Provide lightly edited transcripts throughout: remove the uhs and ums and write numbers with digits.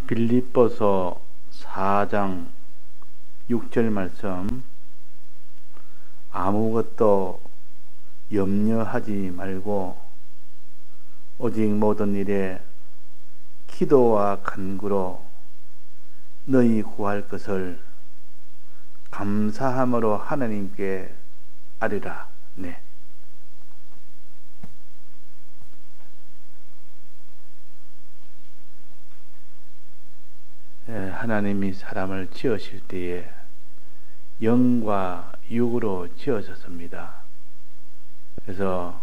빌립보서 4장 6절 말씀, 아무것도 염려하지 말고 오직 모든 일에 기도와 간구로 너희 구할 것을 감사함으로 하나님께 아뢰라. 네. 하나님이 사람을 지으실 때에 영과 육으로 지으셨습니다. 그래서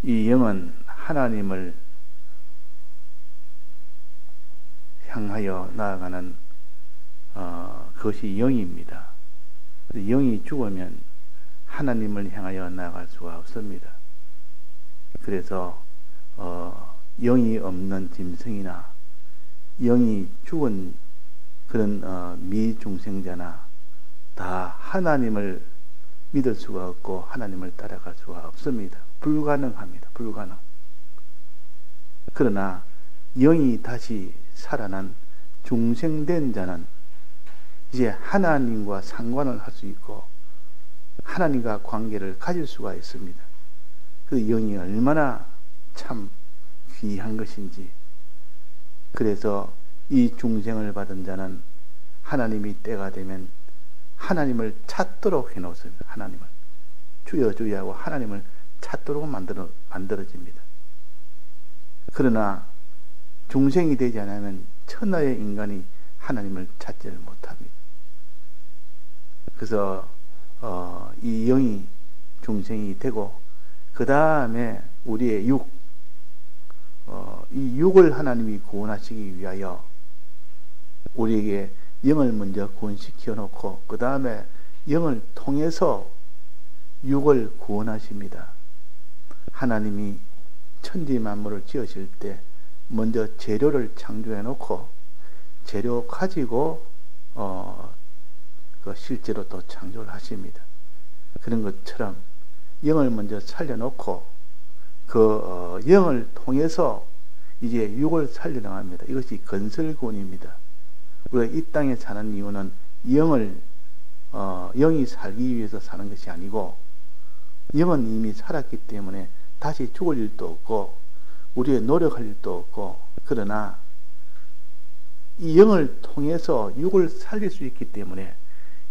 이 영은 하나님을 향하여 나아가는 그것이 영입니다. 영이 죽으면 하나님을 향하여 나아갈 수가 없습니다. 그래서 영이 없는 짐승이나 영이 죽은 그런 미중생자나 다 하나님을 믿을 수가 없고 하나님을 따라갈 수가 없습니다. 불가능합니다. 불가능. 그러나 영이 다시 살아난 중생된 자는 이제 하나님과 상관을 할 수 있고 하나님과 관계를 가질 수가 있습니다. 그 영이 얼마나 참 귀한 것인지. 그래서 이 중생을 받은 자는 하나님이 때가 되면 하나님을 찾도록 해놓습니다. 하나님을 주여 주여 하고 하나님을 찾도록 만들어집니다. 그러나 중생이 되지 않으면 천하의 인간이 하나님을 찾지를 못합니다. 그래서 이 영이 중생이 되고 그 다음에 우리의 이 육을 하나님이 구원하시기 위하여 우리에게 영을 먼저 구원시켜 놓고 그 다음에 영을 통해서 육을 구원하십니다. 하나님이 천지 만물을 지으실 때 먼저 재료를 창조해 놓고 재료 가지고 실제로 또 창조를 하십니다. 그런 것처럼 영을 먼저 살려놓고 그 영을 통해서 이제 육을 살려나갑니다. 이것이 건설구원입니다. 우리가 이 땅에 사는 이유는 영이 살기 위해서 사는 것이 아니고 영은 이미 살았기 때문에 다시 죽을 일도 없고 우리의 노력할 일도 없고, 그러나 이 영을 통해서 육을 살릴 수 있기 때문에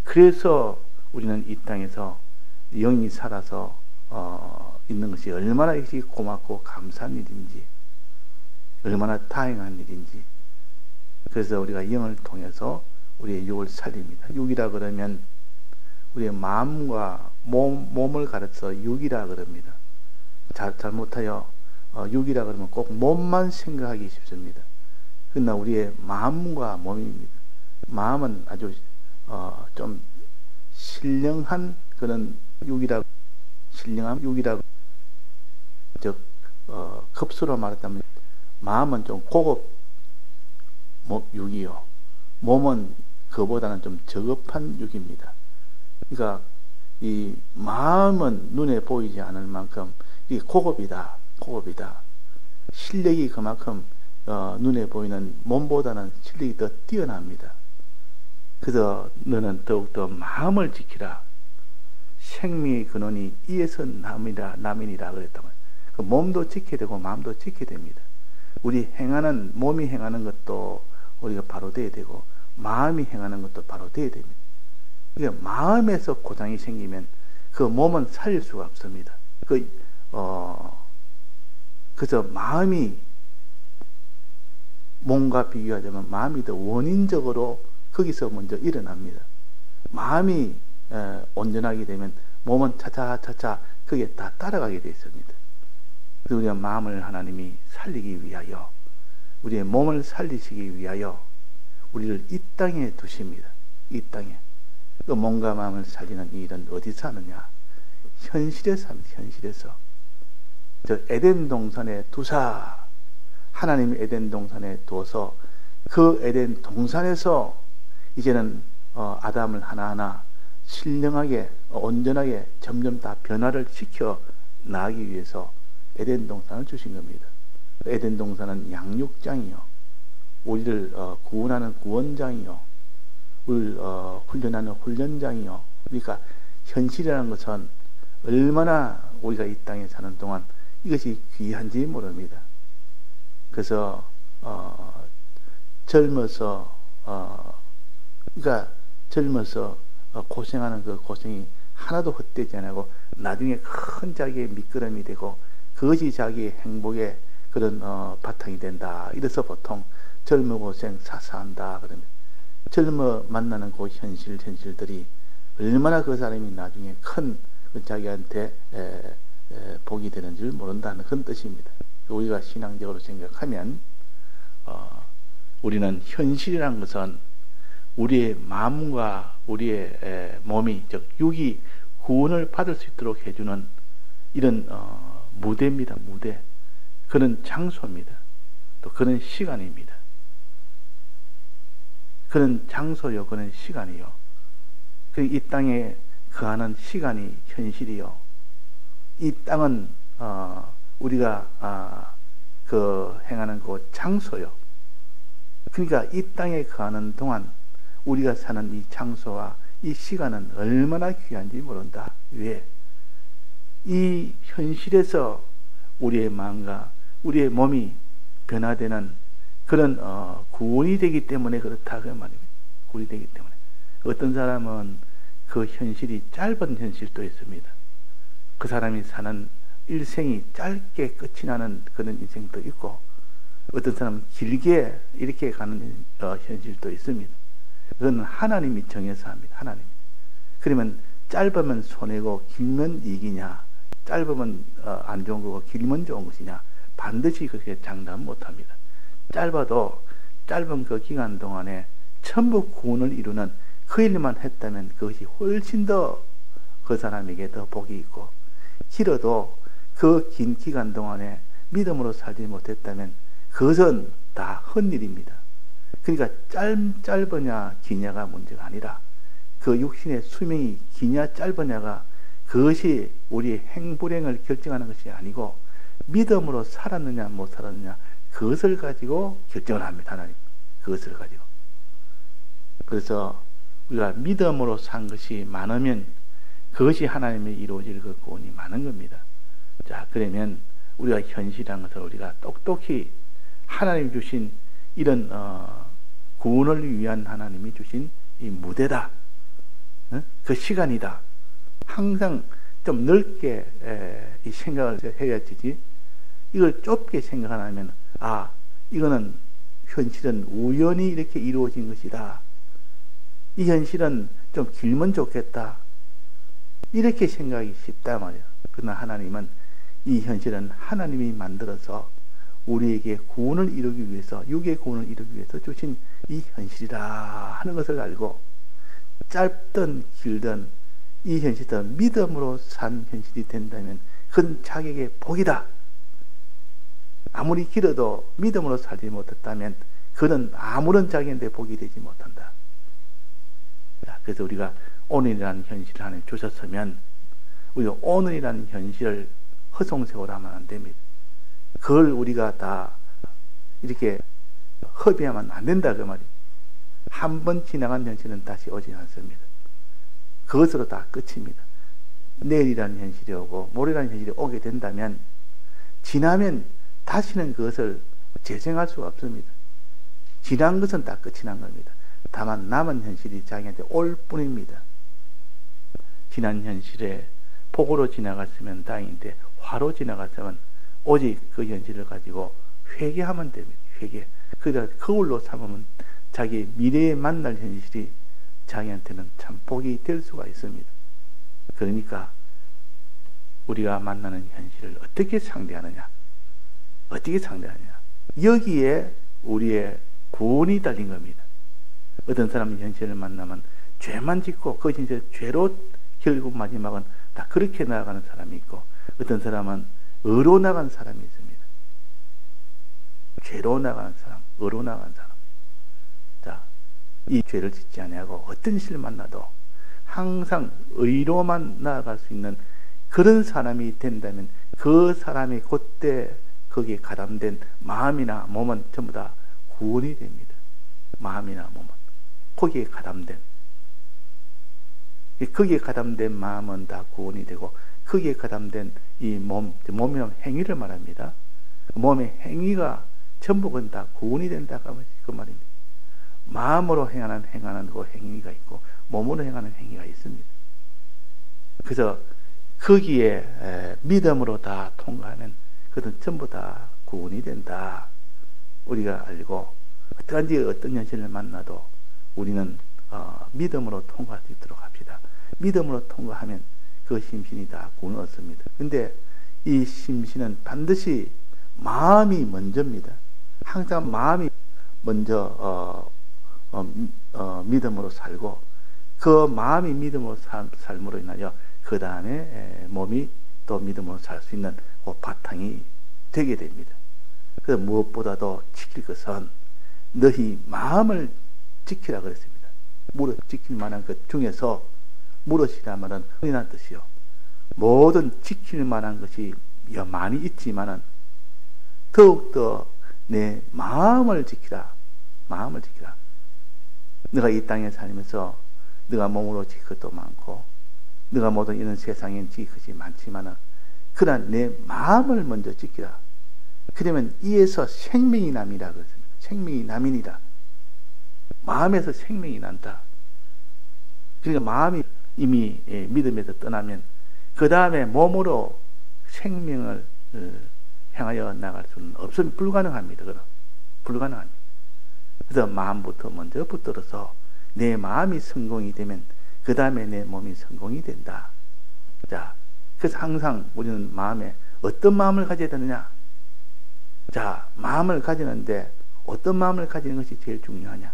그래서 우리는 이 땅에서 영이 살아서 있는 것이 얼마나 이것이 고맙고 감사한 일인지, 얼마나 다행한 일인지. 그래서 우리가 영을 통해서 우리의 육을 살립니다. 육이라 그러면 우리의 마음과 몸을 가르쳐 육이라 그럽니다. 잘못하여 육이라 그러면 꼭 몸만 생각하기 쉽습니다. 그러나 우리의 마음과 몸입니다. 마음은 아주 좀 신령한 그런 육이라, 신령한 육이라, 즉 급수로 말했다면 마음은 좀 고급 육이요, 몸은 그보다는 좀 저급한 육입니다. 그러니까 이 마음은 눈에 보이지 않을 만큼 이 고급이다. 실력이 그만큼 눈에 보이는 몸보다는 실력이 더 뛰어납니다. 그래서 너는 더욱더 마음을 지키라. 생명의 근원이 이에서 남이니라 그랬다면 그 몸도 지켜야 되고 마음도 지켜야 됩니다. 우리 행하는, 몸이 행하는 것도 우리가 바로 돼야 되고 마음이 행하는 것도 바로 돼야 됩니다. 그러니까 마음에서 고장이 생기면 그 몸은 살릴 수가 없습니다. 그래서 마음이, 몸과 비교하자면 마음이 더 원인적으로 거기서 먼저 일어납니다. 마음이 온전하게 되면 몸은 차차차차 거기에 다 따라가게 되어 있습니다. 그래서 우리가 마음을 하나님이 살리기 위하여, 우리의 몸을 살리시기 위하여 우리를 이 땅에 두십니다. 이 땅에. 그 몸과 마음을 살리는 일은 어디서 하느냐? 현실에서 합니다. 현실에서. 저 에덴 동산에 두사, 하나님이 에덴 동산에 두어서 그 에덴 동산에서 이제는 아담을 하나하나 신령하게 온전하게 점점 다 변화를 시켜 나가기 위해서 에덴 동산을 주신 겁니다. 에덴 동산은 양육장이요, 우리를 구원하는 구원장이요, 우리를 훈련하는 훈련장이요. 그러니까 현실이라는 것은 얼마나 우리가 이 땅에 사는 동안 이것이 귀한지 모릅니다. 그래서 젊어서 고생하는 그 고생이 하나도 헛되지 않고 나중에 큰 자기의 밑거름이 되고 그것이 자기의 행복의 그런 바탕이 된다. 이래서 보통 젊어 고생 사사한다 그러면, 젊어 만나는 그 현실들이 얼마나 그 사람이 나중에 큰 자기한테 복이 되는 줄 모른다는 그런 뜻입니다. 우리가 신앙적으로 생각하면 우리는 현실이라는 것은 우리의 마음과 우리의 몸이, 즉 육이 구원을 받을 수 있도록 해주는 이런 무대입니다. 무대. 그런 장소입니다. 또 그런 시간입니다. 그런 장소요, 그런 시간이요. 이 땅에 거하는 시간이 현실이요. 이 땅은 우리가 행하는 그 장소요. 그러니까 이 땅에 거하는 동안 우리가 사는 이 장소와 이 시간은 얼마나 귀한지 모른다. 왜? 이 현실에서 우리의 마음과 우리의 몸이 변화되는 그런 구원이 되기 때문에 그렇다 그 말입니다. 구원이 되기 때문에. 어떤 사람은 그 현실이 짧은 현실도 있습니다. 그 사람이 사는 일생이 짧게 끝이 나는 그런 인생도 있고, 어떤 사람은 길게 이렇게 가는 현실도 있습니다. 그건 하나님이 정해서 합니다. 하나님. 그러면 짧으면 손해고 길면 이익이냐, 짧으면 안 좋은 거고 길면 좋은 것이냐, 반드시 그렇게 장담 못합니다. 짧아도 짧은 그 기간 동안에 전부 구원을 이루는 그 일만 했다면 그것이 훨씬 더 그 사람에게 더 복이 있고, 길어도 그 긴 기간 동안에 믿음으로 살지 못했다면 그것은 다 헛일입니다. 그러니까 짧으냐 기냐가 문제가 아니라 그 육신의 수명이 기냐 짧으냐가 그것이 우리의 행불행을 결정하는 것이 아니고, 믿음으로 살았느냐 못 살았느냐 그것을 가지고 결정을 합니다. 하나님. 그것을 가지고. 그래서 우리가 믿음으로 산 것이 많으면 그것이 하나님의 이루어질 그 구원이 많은 겁니다. 자, 그러면 우리가 현실이라는 것을 우리가 똑똑히 하나님 주신 이런 구원을 위한 하나님이 주신 이 무대다, 그 시간이다, 항상 좀 넓게 이 생각을 해야지, 이걸 좁게 생각 안 하면 이거는 현실은 우연히 이렇게 이루어진 것이다, 이 현실은 좀 길면 좋겠다, 이렇게 생각이 쉽다 말이야. 그러나 하나님은 이 현실은 하나님이 만들어서 우리에게 구원을 이루기 위해서, 육의 구원을 이루기 위해서 주신 이 현실이다 하는 것을 알고, 짧든 길든 이 현실은 믿음으로 산 현실이 된다면 그건 자기에게 복이다. 아무리 길어도 믿음으로 살지 못했다면 그는 아무런 자기한테 복이 되지 못한다. 그래서 우리가 오늘이라는 현실을 하나님 주셨으면 우리가 오늘이라는 현실을 허송세월로 하면 안 됩니다. 그걸 우리가 다 이렇게 허비하면 안 된다 그 말이에요. 한 번 지나간 현실은 다시 오지 않습니다. 그것으로 다 끝입니다. 내일이라는 현실이 오고 모레라는 현실이 오게 된다면 지나면 다시는 그것을 재생할 수가 없습니다. 지난 것은 다 끝이 난 겁니다. 다만 남은 현실이 자기한테 올 뿐입니다. 지난 현실에 복으로 지나갔으면 다행인데 화로 지나갔으면 오직 그 현실을 가지고 회개하면 됩니다. 회개. 그러다 거울로 삼으면 자기 미래에 만날 현실이 자기한테는 참 복이 될 수가 있습니다. 그러니까 우리가 만나는 현실을 어떻게 상대하느냐, 어떻게 상대하느냐, 여기에 우리의 구원이 달린 겁니다. 어떤 사람은 현실을 만나면 죄만 짓고 그 현실 죄로 결국 마지막은 다 그렇게 나아가는 사람이 있고, 어떤 사람은 의로 나간 사람이 있습니다. 죄로 나가는 사람, 의로 나가는 사람. 자, 이 죄를 짓지 아니하고 어떤 실을 만나도 항상 의로만 나아갈 수 있는 그런 사람이 된다면 그 사람이 그때 거기에 가담된 마음이나 몸은 전부 다 구원이 됩니다. 마음이나 몸은. 거기에 가담된 마음은 다 구원이 되고, 거기에 가담된 이 몸이란 행위를 말합니다. 몸의 행위가 전부는 다 구원이 된다 그 말입니다. 마음으로 행하는 그 행위가 있고, 몸으로 행하는 행위가 있습니다. 그래서 거기에 믿음으로 다 통과하면 그것은 전부 다 구원이 된다. 우리가 알고, 어떤 현실을 만나도 우리는 믿음으로 통과할 수 있도록 합시다. 믿음으로 통과하면 그 심신이 다 구원을 얻습니다. 근데 이 심신은 반드시 마음이 먼저입니다. 항상 마음이 먼저 믿음으로 살고, 그 마음이 믿음으로 삶으로 인하여 그 다음에 몸이 또 믿음으로 살 수 있는 그 바탕이 되게 됩니다. 그래서 무엇보다도 지킬 것은 너희 마음을 지키라 그랬습니다. 무릇 지킬 만한 것 중에서, 무릇이라 말은 흔한 뜻이요, 모든 지킬 만한 것이 많이 있지만은 더욱더 내 마음을 지키라. 마음을 지키라. 네가 이 땅에 살면서 네가 몸으로 지킬 것도 많고, 네가 모든 이런 세상에 지킬 것이 많지만은, 그러나 내 마음을 먼저 지키라. 그러면 이에서 생명이 남이라 그랬습니다. 생명이 남이니라. 마음에서 생명이 난다. 그러니까 마음이 이미 믿음에서 떠나면 그 다음에 몸으로 생명을 향하여 나갈 수는 없으면 불가능합니다. 그럼 불가능합니다. 그래서 마음부터 먼저 붙들어서 내 마음이 성공이 되면 그 다음에 내 몸이 성공이 된다. 자, 그래서 항상 우리는 마음에 어떤 마음을 가져야 되느냐? 자, 마음을 가지는데 어떤 마음을 가지는 것이 제일 중요하냐?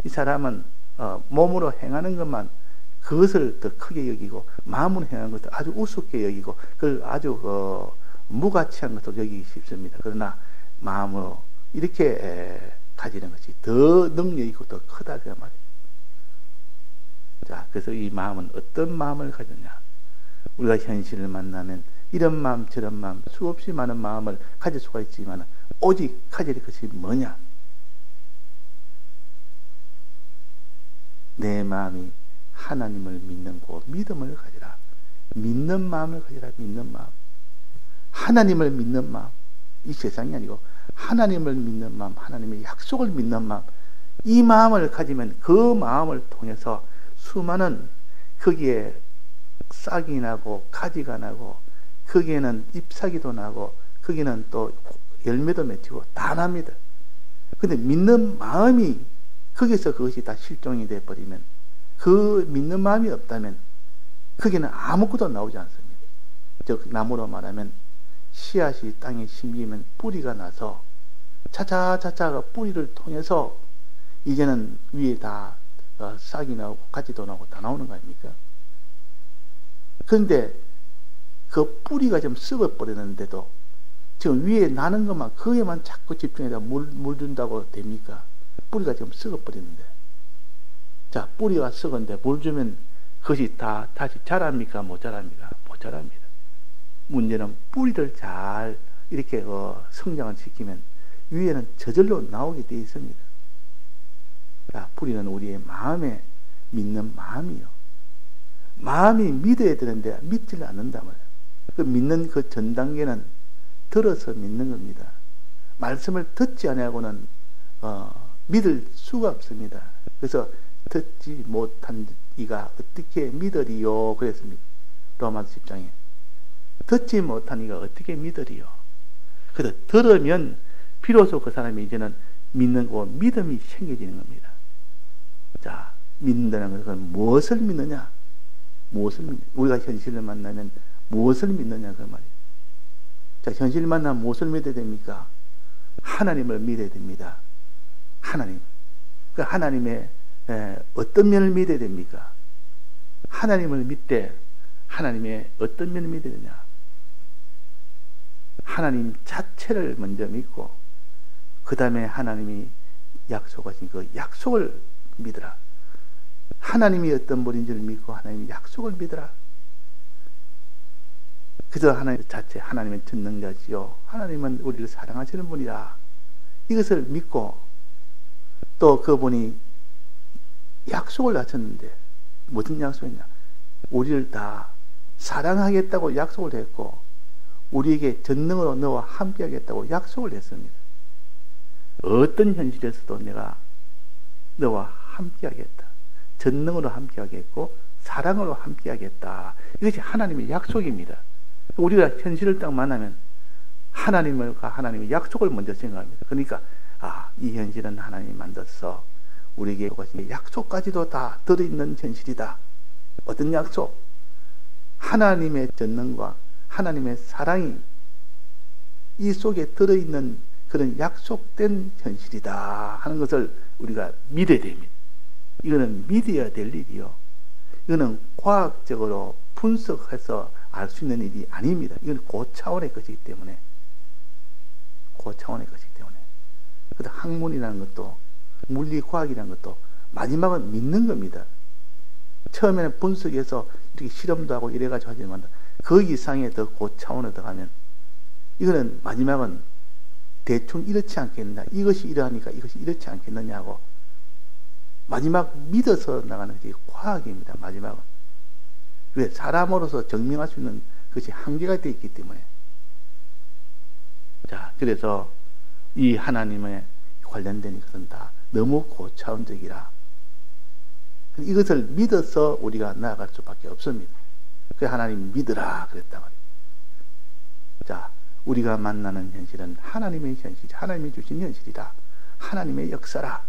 이 사람은 몸으로 행하는 것만, 그것을 더 크게 여기고, 마음으로 행하는 것을 아주 우습게 여기고, 그걸 아주 무가치한 것으로 여기기 쉽습니다. 그러나 마음으로 이렇게 가지는 것이 더 능력이 있고 더 크다 그 말이에요. 자, 그래서 이 마음은 어떤 마음을 가졌냐? 우리가 현실을 만나면 이런 마음 저런 마음 수없이 많은 마음을 가질 수가 있지만, 오직 가질 것이 뭐냐? 내 마음이 하나님을 믿는 그 믿음을 가지라. 믿는 마음을 가지라. 믿는 마음. 하나님을 믿는 마음. 이 세상이 아니고 하나님을 믿는 마음, 하나님의 약속을 믿는 마음. 이 마음을 가지면 그 마음을 통해서 수많은, 거기에 싹이 나고 가지가 나고, 거기에는 잎사귀도 나고, 거기는 또 열매도 맺히고 다 납니다. 근데 믿는 마음이, 거기서 그것이 다 실종이 되어버리면, 그 믿는 마음이 없다면 거기는 아무것도 나오지 않습니다. 즉 나무로 말하면 씨앗이 땅에 심기면 뿌리가 나서 차차차차가 뿌리를 통해서 이제는 위에 다 싹이 나오고 가지도 나오고 다 나오는 거 아닙니까? 그런데 그 뿌리가 좀 썩어버리는데도 지금 위에 나는 것만, 그에만 자꾸 집중해서 물 준다고 됩니까? 뿌리가 지금 썩어버리는데. 자, 뿌리가 썩은데 물 주면 그것이 다 다시 자랍니까? 못 자랍니까? 못 자랍니다. 문제는 뿌리를 잘 이렇게 성장을 시키면 위에는 저절로 나오게 되어 있습니다. 자, 뿌리는 우리의 마음에 믿는 마음이요. 마음이 믿어야 되는데 믿지를 않는다 말이에요. 그 믿는 그 전 단계는 들어서 믿는 겁니다. 말씀을 듣지 아니하고는 믿을 수가 없습니다. 그래서 듣지 못한 이가 어떻게 믿으리요? 그랬습니다. 로마서 10장에. 듣지 못한 이가 어떻게 믿으리요? 그래서 들으면 비로소 그 사람이 이제는 믿는 거, 믿음이 생겨지는 겁니다. 자, 믿는다는 것은 무엇을 믿느냐? 무엇을 믿느냐? 우리가 현실을 만나면 무엇을 믿느냐? 그 말이에요. 자, 현실을 만나면 무엇을 믿어야 됩니까? 하나님을 믿어야 됩니다. 하나님. 그 하나님의 어떤 면을 믿어야 됩니까? 하나님을 믿되 하나님의 어떤 면을 믿어야 되냐? 하나님 자체를 먼저 믿고 그 다음에 하나님이 약속하신 그 약속을 믿으라. 하나님이 어떤 분인지를 믿고 하나님의 약속을 믿으라. 그저 하나님 자체, 하나님은 전능자지요. 하나님은 우리를 사랑하시는 분이다. 이것을 믿고 또 그분이 약속을 하셨는데 무슨 약속이냐? 우리를 다 사랑하겠다고 약속을 했고 우리에게 전능으로 너와 함께하겠다고 약속을 했습니다. 어떤 현실에서도 내가 너와 함께하겠다. 전능으로 함께하겠고 사랑으로 함께하겠다. 이것이 하나님의 약속입니다. 우리가 현실을 딱 만나면 하나님과 하나님의 약속을 먼저 생각합니다. 그러니까 이 현실은 하나님이 만들어서 우리에게 약속까지도 다 들어있는 현실이다. 어떤 약속? 하나님의 전능과 하나님의 사랑이 이 속에 들어있는 그런 약속된 현실이다 하는 것을 우리가 믿어야 됩니다. 이거는 믿어야 될 일이요. 이거는 과학적으로 분석해서 알 수 있는 일이 아닙니다. 이건 고차원의 것이기 때문에. 고차원의 것이기 때문에. 그래서 학문이라는 것도 물리과학이라는 것도 마지막은 믿는 겁니다. 처음에는 분석해서 이렇게 실험도 하고 이래가지고 하지만 그 이상의 더 고차원에 들어가면 이거는 마지막은 대충 이렇지 않겠느냐, 이것이 이러하니까 이것이 이렇지 않겠느냐고 마지막 믿어서 나가는 것이 과학입니다. 마지막은. 왜? 사람으로서 증명할 수 있는 것이 한계가 되어 있기 때문에. 자, 그래서 이 하나님에 관련된 것은 다 너무 고차원적이라. 이것을 믿어서 우리가 나아갈 수밖에 없습니다. 그 하나님 믿으라 그랬단 말이에요. 자, 우리가 만나는 현실은 하나님의 현실, 하나님이 주신 현실이다. 하나님의 역사라.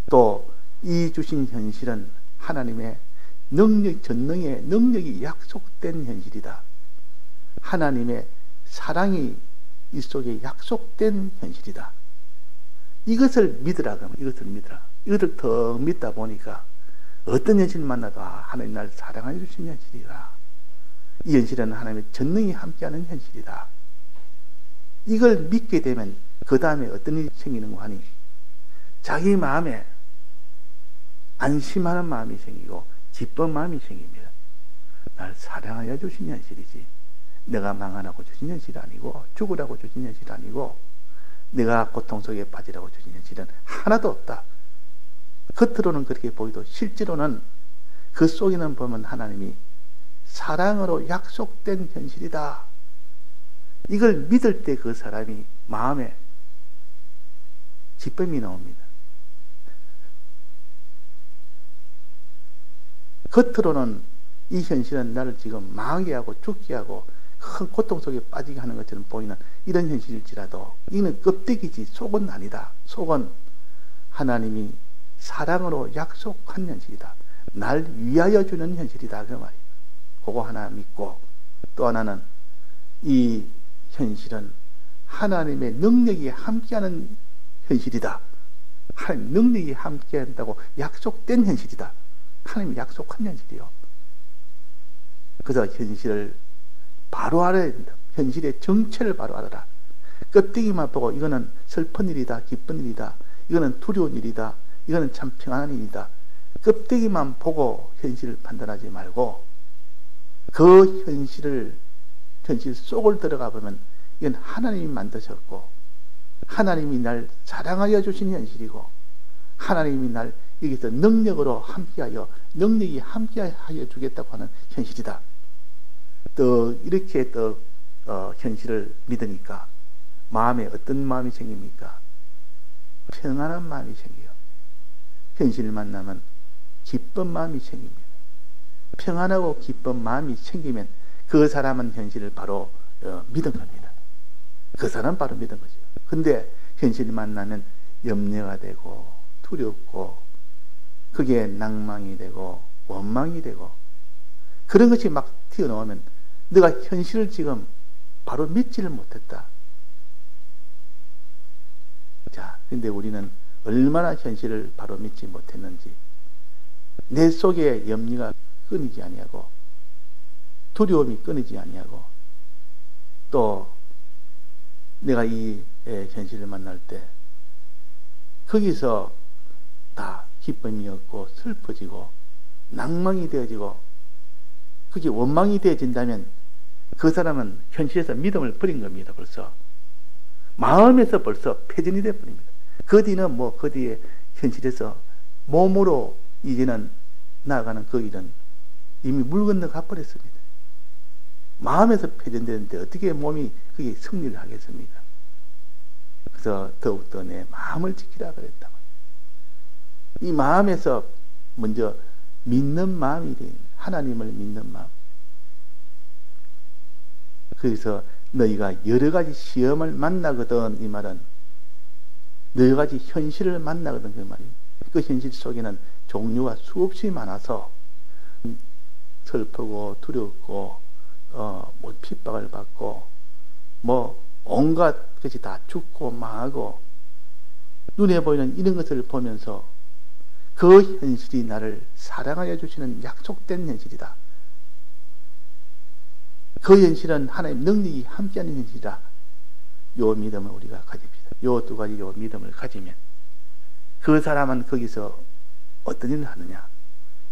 또 이 주신 현실은 하나님의 능력, 전능의 능력이 약속된 현실이다. 하나님의 사랑이 이 속에 약속된 현실이다. 이것을 믿으라 그러면 이것을 믿으라. 이것을 더 믿다 보니까 어떤 현실을 만나도 하나님 나를 사랑해 주신 현실이다. 이 현실은 하나님의 전능이 함께하는 현실이다. 이걸 믿게 되면 그 다음에 어떤 일이 생기는 거 하니 자기 마음에 안심하는 마음이 생기고 기쁜 마음이 생깁니다. 날 사랑하여 주신 현실이지 내가 망하라고 주신 현실이 아니고 죽으라고 주신 현실이 아니고 내가 고통 속에 빠지라고 주신 현실은 하나도 없다. 겉으로는 그렇게 보이도 실제로는 그 속에는 보면 하나님이 사랑으로 약속된 현실이다. 이걸 믿을 때 그 사람이 마음에 기쁨이 나옵니다. 겉으로는 이 현실은 나를 지금 망하게 하고 죽게 하고 큰 고통 속에 빠지게 하는 것처럼 보이는 이런 현실일지라도 이는 껍데기지 속은 아니다. 속은 하나님이 사랑으로 약속한 현실이다. 날 위하여 주는 현실이다. 그 말이에요. 그거 하나 믿고 또 하나는 이 현실은 하나님의 능력이 함께하는 현실이다. 하나님 능력이 함께한다고 약속된 현실이다. 하나님이 약속한 현실이요. 그래서 현실을 바로 알아야 된다. 현실의 정체를 바로 알아라. 껍데기만 보고 이거는 슬픈 일이다, 기쁜 일이다, 이거는 두려운 일이다, 이거는 참 평안한 일이다. 껍데기만 보고 현실을 판단하지 말고 그 현실 속을 들어가 보면 이건 하나님이 만드셨고 하나님이 날 사랑하여 주신 현실이고 하나님이 날 여기서 능력으로 함께하여 능력이 함께하여 주겠다고 하는 현실이다. 또 이렇게 또 현실을 믿으니까 마음에 어떤 마음이 생깁니까? 평안한 마음이 생겨요. 현실을 만나면 기쁜 마음이 생깁니다. 평안하고 기쁜 마음이 생기면 그 사람은 현실을 바로 믿은 겁니다. 그 사람은 바로 믿은 거죠. 근데 현실을 만나면 염려가 되고 두렵고 그게 낭망이 되고 원망이 되고 그런 것이 막 튀어나오면 내가 현실을 지금 바로 믿지를 못했다. 자, 근데 우리는 얼마나 현실을 바로 믿지 못했는지 내 속에 염려가 끊이지 아니하고 두려움이 끊이지 아니하고 또 내가 이 현실을 만날 때 거기서 다 기쁨이 없고 슬퍼지고 낭망이 되어지고 그게 원망이 되어진다면 그 사람은 현실에서 믿음을 버린 겁니다. 벌써 마음에서 벌써 패전이 되어버립니다. 그 뒤는 뭐 그 뒤에 현실에서 몸으로 이제는 나아가는 그 일은 이미 물 건너 가버렸습니다. 마음에서 패전되는데 어떻게 몸이 그게 승리를 하겠습니까? 그래서 더욱더 내 마음을 지키라 그랬다. 이 마음에서 먼저 믿는 마음이 됩니다. 하나님을 믿는 마음. 그래서 너희가 여러 가지 시험을 만나거든, 이 말은 여러 가지 현실을 만나거든, 그 말이에요. 그 현실 속에는 종류가 수없이 많아서 슬프고 두렵고 뭐 핍박을 받고 뭐 온갖 것이 다 죽고 망하고 눈에 보이는 이런 것을 보면서 그 현실이 나를 사랑하여 주시는 약속된 현실이다. 그 현실은 하나님 능력이 함께하는 현실이다. 요 믿음을 우리가 가집시다. 요 두 가지 요 믿음을 가지면 그 사람은 거기서 어떤 일을 하느냐?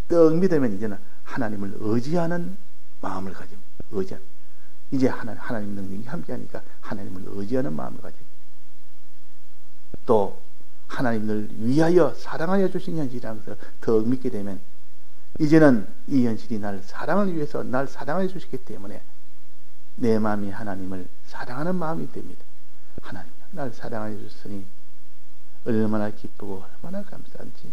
떡 믿으면 이제는 하나님을 의지하는 마음을 가집니다. 의지하는. 이제 하나님 능력이 함께하니까 하나님을 의지하는 마음을 가집니다. 또 하나님을 위하여 사랑하여 주신 현실이라는 것을 더 믿게 되면 이제는 이 현실이 날 사랑을 위해서 날 사랑하여 주시기 때문에 내 마음이 하나님을 사랑하는 마음이 됩니다. 하나님 날 사랑하여 주셨으니 얼마나 기쁘고 얼마나 감사한지.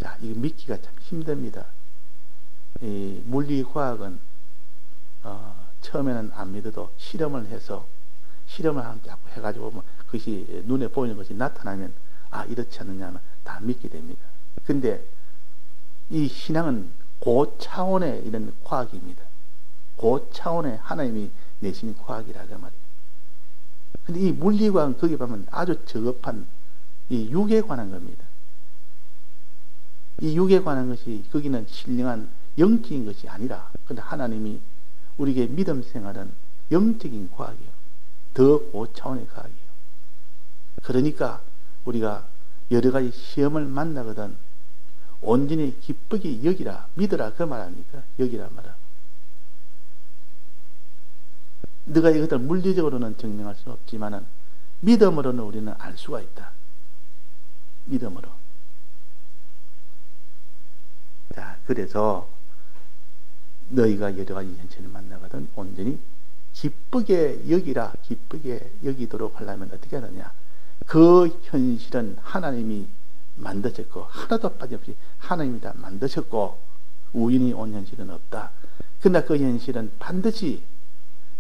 자, 이거 믿기가 참 힘듭니다. 이 물리과학은 처음에는 안 믿어도 실험을 해서 실험을 해가지고 뭐 그것이 눈에 보이는 것이 나타나면 아 이렇지 않느냐 다 믿게 됩니다. 근데 이 신앙은 고차원의 이런 과학입니다. 고차원의 하나님이 내신 과학이라 그 말이에요. 근데 이 물리과학은 거기 보면 아주 저급한 이 육에 관한 겁니다. 이 육에 관한 것이 거기는 신령한 영적인 것이 아니라 근데 하나님이 우리에게 믿음 생활은 영적인 과학이에요. 더 고차원의 과학이에요. 그러니까 우리가 여러 가지 시험을 만나거든 온전히 기쁘게 여기라 믿으라 그 말 아닙니까? 여기라 말아. 네가 이것을 물리적으로는 증명할 수는 없지만은 믿음으로는 우리는 알 수가 있다. 믿음으로. 자, 그래서 너희가 여러 가지 현실을 만나거든 온전히 기쁘게 여기라, 기쁘게 여기도록 하려면 어떻게 하느냐? 그 현실은 하나님이 만드셨고 하나도 빠짐없이 하나님이 다 만드셨고 우연히 온 현실은 없다. 그러나 그 현실은 반드시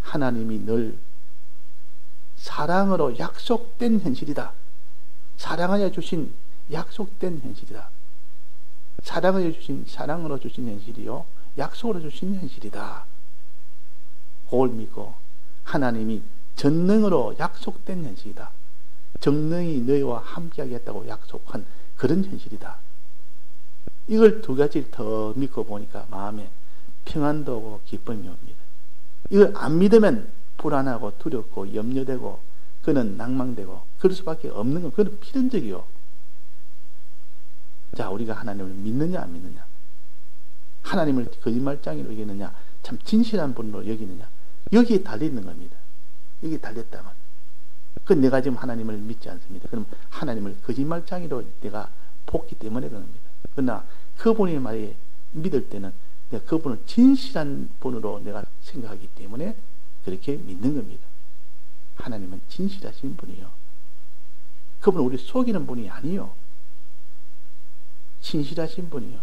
하나님이 늘 사랑으로 약속된 현실이다. 사랑하여 주신 약속된 현실이다. 사랑하여 주신 사랑으로 주신 현실이요 약속으로 주신 현실이다. 그걸 믿고 하나님이 전능으로 약속된 현실이다. 정능이 너희와 함께하겠다고 약속한 그런 현실이다. 이걸 두 가지를 더 믿고 보니까 마음에 평안도 오고 기쁨이 옵니다. 이걸 안 믿으면 불안하고 두렵고 염려되고 그는 낭망되고 그럴 수밖에 없는 건 그건 필연적이요. 자, 우리가 하나님을 믿느냐 안 믿느냐, 하나님을 거짓말장이로 여기느냐 참 진실한 분으로 여기느냐, 여기에 달려있는 겁니다. 여기에 달렸다면 그건 내가 지금 하나님을 믿지 않습니다. 그럼 하나님을 거짓말장이로 내가 보기 때문에 그럽니다. 그러나 그분의 말에 믿을 때는 내가 그분을 진실한 분으로 내가 생각하기 때문에 그렇게 믿는 겁니다. 하나님은 진실하신 분이요. 그분은 우리 속이는 분이 아니요. 진실하신 분이요.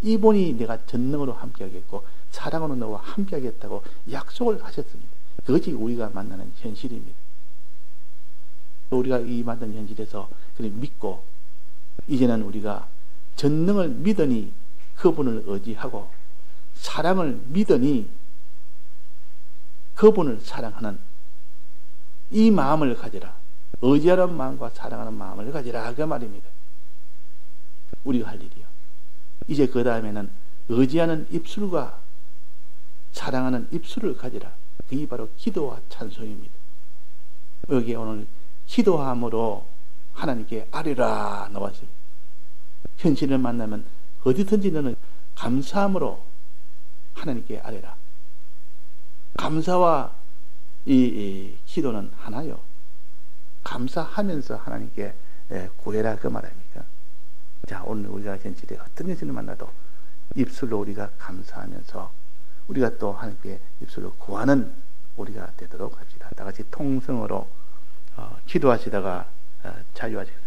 이분이 내가 전능으로 함께하겠고 사랑으로 너와 함께하겠다고 약속을 하셨습니다. 그것이 우리가 만나는 현실입니다. 우리가 이 만난 현실에서 그를 믿고 이제는 우리가 전능을 믿으니 그분을 의지하고 사랑을 믿으니 그분을 사랑하는 이 마음을 가지라. 의지하는 마음과 사랑하는 마음을 가지라 그 말입니다. 우리가 할 일이요. 이제 그 다음에는 의지하는 입술과 사랑하는 입술을 가지라. 그게 바로 기도와 찬송입니다. 여기 오늘 기도함으로 하나님께 아뢰라 나왔어요. 현실을 만나면 어디든지 너는 감사함으로 하나님께 아뢰라. 감사와 이 기도는 하나요. 감사하면서 하나님께 구해라 그 말 아닙니까? 자, 오늘 우리가 현실에 어떤 현실을 만나도 입술로 우리가 감사하면서 우리가 또 하나님께 입술로 구하는 우리가 되도록 합시다. 다 같이 통성으로 기도하시다가 자유하시겠습니다.